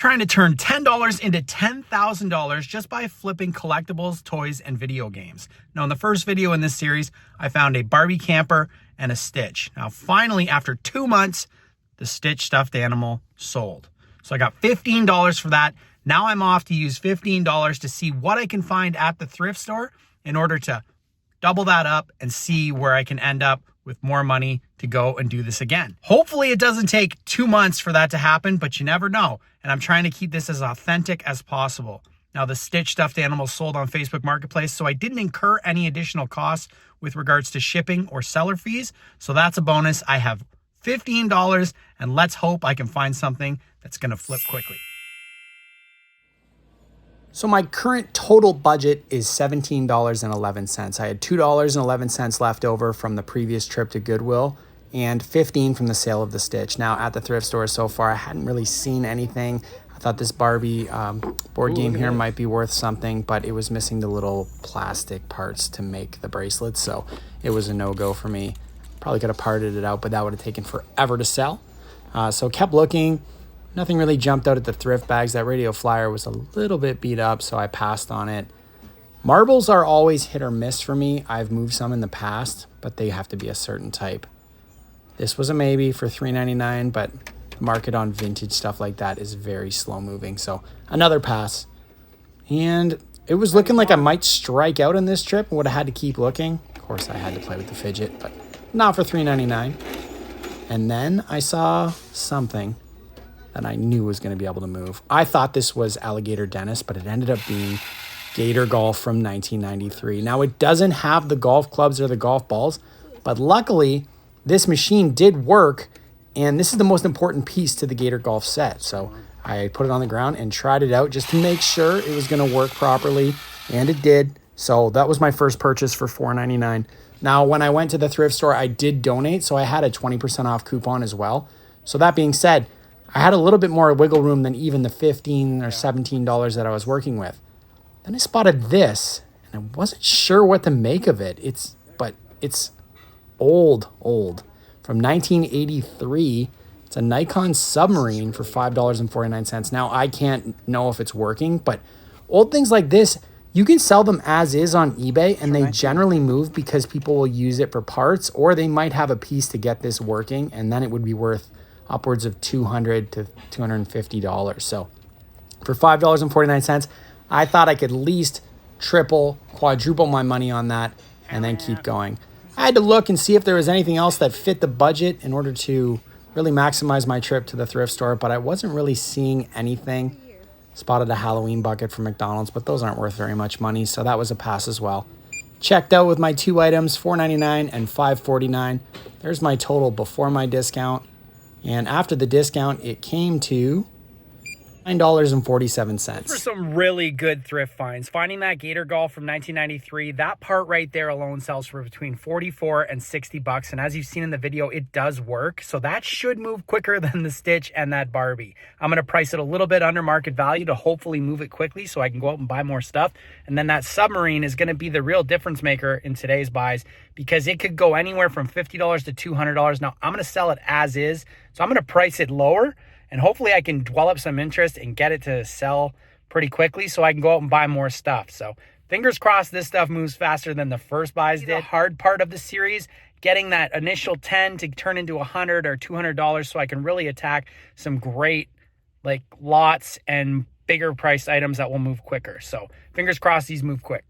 Trying to turn $10 into $10,000 just by flipping collectibles, toys, and video games. Now, in the first video in this series, I found a Barbie camper and a Stitch. Now, finally, after 2 months, the Stitch stuffed animal sold. So I got $15 for that. Now I'm off to use $15 to see what I can find at the thrift store in order to double that up and see where I can end up with more money to go and do this again. Hopefully it doesn't take 2 months for that to happen, but you never know. And I'm trying to keep this as authentic as possible. Now, the Stitch stuffed animal sold on Facebook Marketplace, so I didn't incur any additional costs with regards to shipping or seller fees. So that's a bonus. I have $15, and let's hope I can find something that's gonna flip quickly. So my current total budget is $17.11. I had $2.11 left over from the previous trip to Goodwill and $15 from the sale of the Stitch. Now at the thrift store so far, I hadn't really seen anything. I thought this Barbie board game here might be worth something, but it was missing the little plastic parts to make the bracelets, so it was a no-go for me. Probably could have parted it out, but that would have taken forever to sell. So kept looking. Nothing really jumped out at the thrift bags. That radio flyer was a little bit beat up, so I passed on it. Marbles are always hit or miss for me. I've moved some in the past, but they have to be a certain type. This was a maybe for $3.99, but the market on vintage stuff like that is very slow moving, so another pass. And it was looking like I might strike out on this trip and would have had to keep looking. Of course, I had to play with the fidget, but not for $3.99. And then I saw something that I knew was going to be able to move. I thought this was Alligator Dennis, but it ended up being Gator Golf from 1993. Now, it doesn't have the golf clubs or the golf balls, but luckily, this machine did work, and this is the most important piece to the Gator Golf set. So I put it on the ground and tried it out just to make sure it was going to work properly, and it did. So that was my first purchase for $4.99. Now, when I went to the thrift store, I did donate, so I had a 20% off coupon as well. So that being said, I had a little bit more wiggle room than even the $15 or $17 that I was working with. Then I spotted this, and I wasn't sure what to make of it. It's old, from 1983. It's a Nikon submarine for $5.49. Now, I can't know if it's working, but old things like this, you can sell them as is on eBay, and they generally move because people will use it for parts, or they might have a piece to get this working, and then it would be worth upwards of $200 to $250. So for $5.49, I thought I could at least triple, quadruple my money on that and then keep going. I had to look and see if there was anything else that fit the budget in order to really maximize my trip to the thrift store, but I wasn't really seeing anything. Spotted a Halloween bucket from McDonald's, but those aren't worth very much money, so that was a pass as well. Checked out with my two items, $4.99 and $5.49. There's my total before my discount. And after the discount, it came to $9.47. For some really good thrift finds. Finding that Gator Golf from 1993, that part right there alone sells for between $44 and $60. And as you've seen in the video, it does work. So that should move quicker than the Stitch and that Barbie. I'm going to price it a little bit under market value to hopefully move it quickly so I can go out and buy more stuff. And then that submarine is going to be the real difference maker in today's buys because it could go anywhere from $50 to $200. Now, I'm going to sell it as is. So I'm going to price it lower. And hopefully I can dwell up some interest and get it to sell pretty quickly so I can go out and buy more stuff. So fingers crossed this stuff moves faster than the first buys did. The hard part of the series, getting that initial 10 to turn into $100 or $200 so I can really attack some great lots and bigger priced items that will move quicker. So fingers crossed these move quick.